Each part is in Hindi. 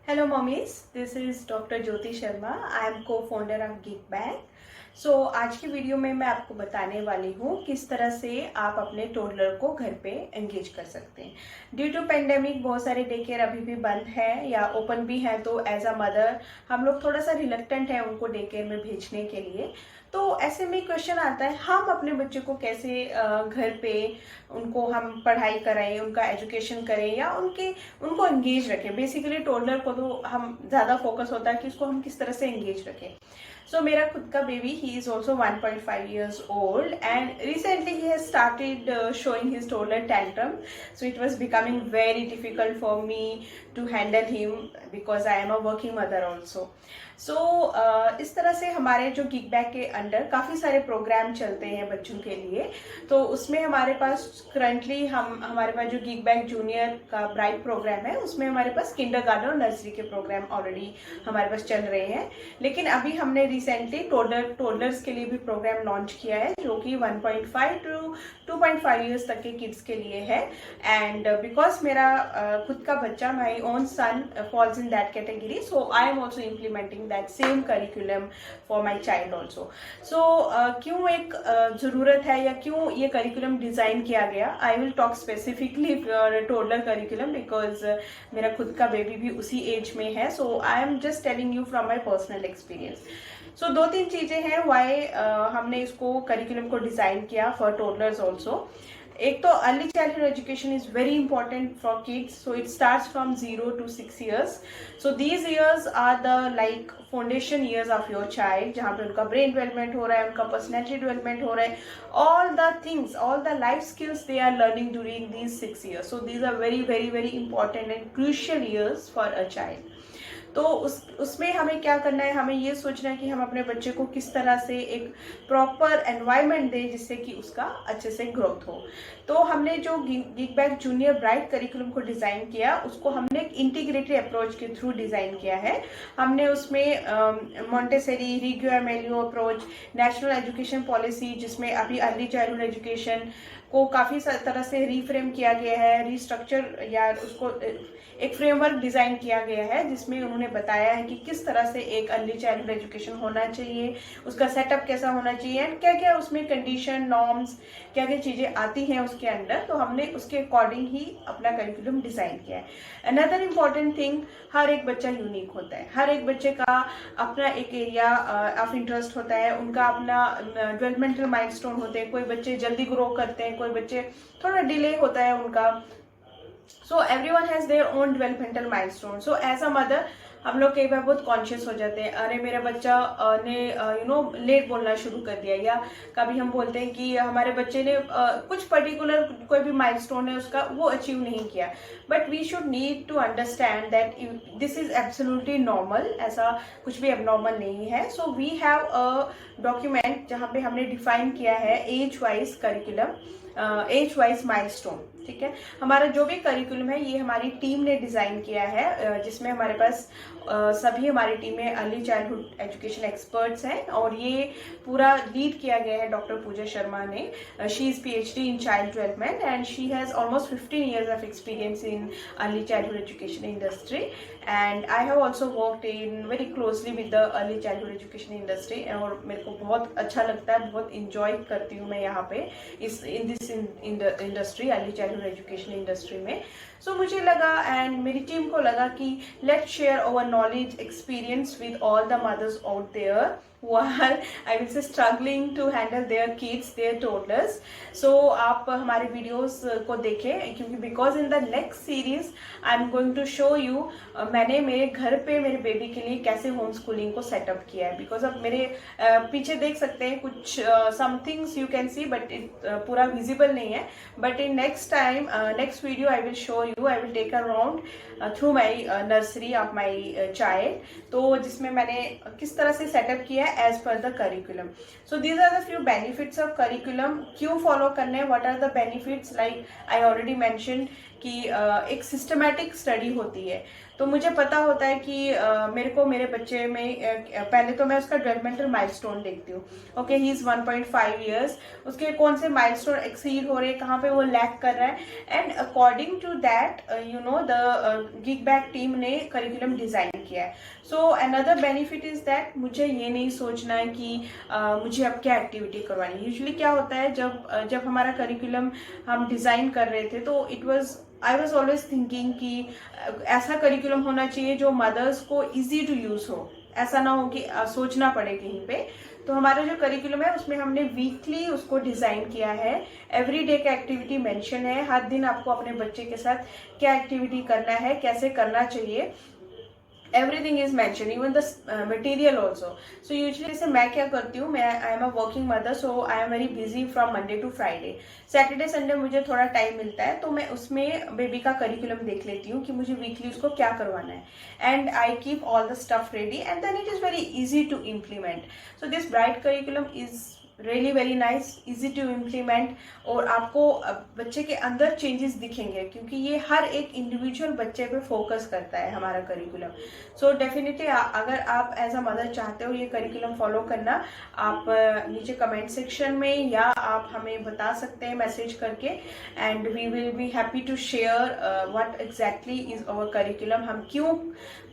Hello mummies, this is Dr. Jyoti Sharma. I am co-founder of Geek Bank. आज की वीडियो में मैं आपको बताने वाली हूँ किस तरह से आप अपने टोडलर को घर पे एंगेज कर सकते हैं। ड्यू टू पेंडेमिक बहुत सारे डे केयर अभी भी बंद है या ओपन भी है, तो एज अ मदर हम लोग थोड़ा सा रिलक्टेंट है उनको डे केयर में भेजने के लिए। तो ऐसे में क्वेश्चन आता है, हम अपने बच्चे को कैसे घर पे उनको हम पढ़ाई कराएं, उनका एजुकेशन करें या उनको एंगेज रखें। बेसिकली टोडलर को तो हम ज़्यादा फोकस होता है कि उसको हम किस तरह से एंगेज रखें। So मेरा खुद का baby, he is also 1.5 years old and recently he has started showing his toddler tantrum. So it was becoming very difficult for me to handle him because I am a working mother also. So इस तरह से हमारे जो गिग बैग के अंडर काफ़ी सारे प्रोग्राम चलते हैं बच्चों के लिए। तो उसमें हमारे पास करंटली हमारे पास जो गिग बैग जूनियर का ब्राइट प्रोग्राम है, उसमें हमारे पास किंडरगार्टन और नर्सरी के प्रोग्राम ऑलरेडी हमारे पास चल रहे हैं। लेकिन अभी हमने रिसेंटली टोडलर्स के लिए भी प्रोग्राम लॉन्च किया है जो कि 1.5 टू 2.5 ईयर्स तक के किड्स के लिए है। एंड बिकॉज मेरा खुद का बच्चा, my own son falls in that category, so I am also implementing that same curriculum for my child also. So क्यों एक ज़रूरत है या क्यों ये करिकुलम डिज़ाइन किया गया, I will talk specifically for toddler curriculum because मेरा खुद का बेबी भी उसी एज में है। So I am just telling you from my personal experience. So दो तीन चीज़ें हैं वाई हमने इसको करिकुलम को डिज़ाइन किया फॉर टोडलर्स ऑल्सो। एक तो early childhood education is very important for kids, so it starts from 0 to 6 years. So these years are the like foundation years of your child, जहाँ पे उनका ब्रेन डेवलपमेंट हो रहा है, उनका पर्सनैलिटी डेवलपमेंट हो रहा है, all the things, all the life skills they are learning during these 6 years. So these are very very very important and crucial years for a child. तो उसमें हमें क्या करना है, हमें ये सोचना है कि हम अपने बच्चे को किस तरह से एक प्रॉपर एनवायरनमेंट दें जिससे कि उसका अच्छे से ग्रोथ हो। तो हमने जो gig bag junior bright curriculum को डिज़ाइन किया, उसको हमने एक इंटीग्रेटेड अप्रोच के थ्रू डिज़ाइन किया है। हमने उसमें Montessori, Reggio Emilia approach, National Education Policy, जिसमें अभी अर्ली चाइल्डहुड एजुकेशन को काफ़ी तरह से रीफ्रेम किया गया है, रीस्ट्रक्चर या उसको एक फ्रेमवर्क डिज़ाइन किया गया है जिसमें उन्होंने बताया है कि किस तरह से एक अर्ली चाइल्डहुड एजुकेशन होना चाहिए, उसका सेटअप कैसा होना चाहिए एंड क्या क्या उसमें कंडीशन, नॉर्म्स, क्या क्या चीज़ें आती हैं उसके अंदर। तो हमने उसके अकॉर्डिंग ही अपना करिकुलम डिज़ाइन किया है। अनदर इम्पॉर्टेंट थिंग, हर एक बच्चा यूनिक होता है, हर एक बच्चे का अपना एक एरिया ऑफ इंटरेस्ट होता है, उनका अपना डेवलपमेंटल माइलस्टोन होते हैं। कोई बच्चे जल्दी ग्रो करते हैं, कोई बच्चे थोड़ा डिले होता है उनका। So everyone has their own developmental milestone. So as a mother हम लोग कई बार बहुत कॉन्शियस हो जाते हैं, अरे मेरा बच्चा ने लेट बोलना शुरू कर दिया, या कभी हम बोलते हैं कि हमारे बच्चे ने कुछ पर्टिकुलर कोई भी माइलस्टोन है उसका वो अचीव नहीं किया। But we should need to understand that this is absolutely normal, ऐसा कुछ भी एबनॉर्मल नहीं है। So we have a document जहाँ पे हमने डिफाइन किया है age wise curriculum, age wise milestone. ठीक है, हमारा जो भी करिकुलम है ये हमारी टीम ने डिज़ाइन किया है, जिसमें हमारे पास सभी हमारी टीम में अर्ली चाइल्डहुड एजुकेशन एक्सपर्ट्स हैं और ये पूरा लीड किया गया है डॉक्टर पूजा शर्मा ने। She is PhD in child development and she has almost 15 years of experience in early childhood education industry and I have also worked in very closely with the early childhood education industry. और मेरे को बहुत अच्छा लगता है, बहुत इंजॉय करती हूँ मैं यहाँ पे in this industry, early childhood education industry में। सो मुझे लगा एंड मेरी टीम को लगा कि let's share our knowledge, experience with all the mothers out there who are, I will say, struggling to handle their kids, their toddlers. So आप हमारे वीडियोस को देखें, क्योंकि because in the next series I am going to show you मैंने मेरे घर पे मेरे बेबी के लिए कैसे होम स्कूलिंग को सेटअप किया है। बिकॉज अब मेरे पीछे देख सकते हैं कुछ some things you can see, but पूरा विजिबल नहीं है। But in next time, next video I will show you, I will take a round through my nursery of my child, तो जिसमें मैंने किस तरह से सेटअप किया है as per the curriculum. So these are the few benefits of curriculum. क्यों follow करने, what are the benefits? Like I already mentioned कि एक सिस्टमैटिक स्टडी होती है। तो मुझे पता होता है कि मेरे को मेरे बच्चे में पहले तो मैं उसका डेवलपमेंटल माइलस्टोन देखती हूँ। ओके, ही इज 1.5 ईयर्स, उसके कौन से माइलस्टोन एक्सीड हो रहे हैं, कहाँ पे वो लैक कर रहा है, and according to that the gig bag team ने करिकुलम डिजाइन किया है। So another benefit is that मुझे ये नहीं सोचना है कि मुझे अब क्या एक्टिविटी करवानी है। यूजुअली क्या होता है, जब हमारा करिकुलम हम डिजाइन कर रहे थे तो आई वॉज ऑलवेज थिंकिंग कि ऐसा करिकुलम होना चाहिए जो मदर्स को इजी टू यूज हो, ऐसा ना हो कि सोचना पड़े कहीं पे। तो हमारा जो करिकुलम है उसमें हमने वीकली उसको डिजाइन किया है। एवरी डे का एक्टिविटी मेंशन है, हर दिन आपको अपने बच्चे के साथ क्या एक्टिविटी करना है, कैसे करना चाहिए, everything is mentioned, even the material also. So usually जैसे मैं क्या करती हूँ, मैं I am a working mother, so I am very busy from Monday to Friday. Saturday Sunday मुझे थोड़ा टाइम मिलता है तो मैं उसमें बेबी का करिकुलम देख लेती हूँ कि मुझे वीकली उसको क्या करवाना है, and I keep all the stuff ready and then it is very easy to implement. So this bright curriculum is really very nice, easy to implement, और आपको बच्चे के अंदर चेंजेस दिखेंगे क्योंकि ये हर एक इंडिविजुअल बच्चे पे फोकस करता है हमारा करिकुलम। सो डेफिनेटली अगर आप एज अ मदर चाहते हो ये करिकुलम फॉलो करना, आप नीचे कमेंट सेक्शन में या आप हमें बता सकते हैं मैसेज करके, and we will be happy to share what exactly is our curriculum. हम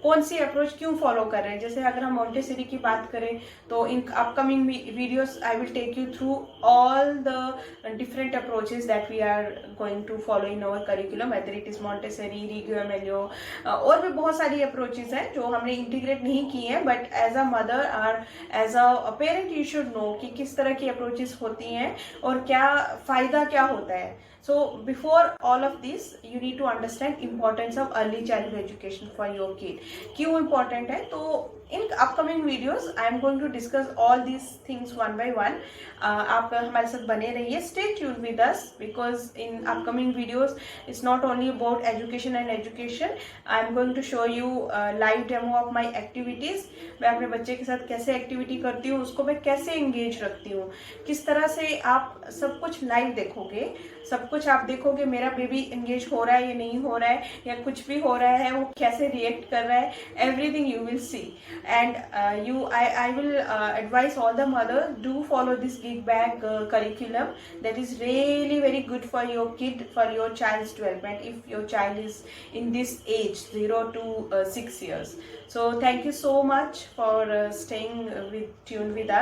कौन सी अप्रोच क्यों फॉलो कर रहे हैं। जैसे अगर हम मोंटेसरी की बात करें तो in upcoming videos I will take you through all the different approaches that we are going to follow in our curriculum, whether it is Montessori, Reggio Emilia, और भी बहुत सारी अप्रोचेज हैं जो हमने इंटीग्रेट नहीं की हैं, बट एज अ मदर और as a parent you should know कि किस तरह की अप्रोचेज होती हैं और क्या फ़ायदा क्या होता है। So before all of this, you need to understand importance of early childhood education for your kid. क्यों important है, तो in upcoming videos I am going to discuss all these things one by one. आप हमारे साथ बने रहिए, stay tuned with us, because in upcoming videos it's not only about education and education. I am going to show you live demo of my activities. मैं अपने बच्चे के साथ कैसे एक्टिविटी करती हूँ, उसको मैं कैसे एंगेज रखती हूँ, किस तरह से आप सब कुछ लाइव देखोगे, सब कुछ आप देखोगे मेरा बेबी एंगेज हो रहा है या नहीं हो रहा है, या कुछ भी हो रहा है वो कैसे रिएक्ट कर रहा है, everything you will see. And I will advise all the mothers, do follow this Gig Bag curriculum. That is really very good for your kid, for your child's development, if your child is in this age 0 to 6 years. So thank you so much for staying tuned with us.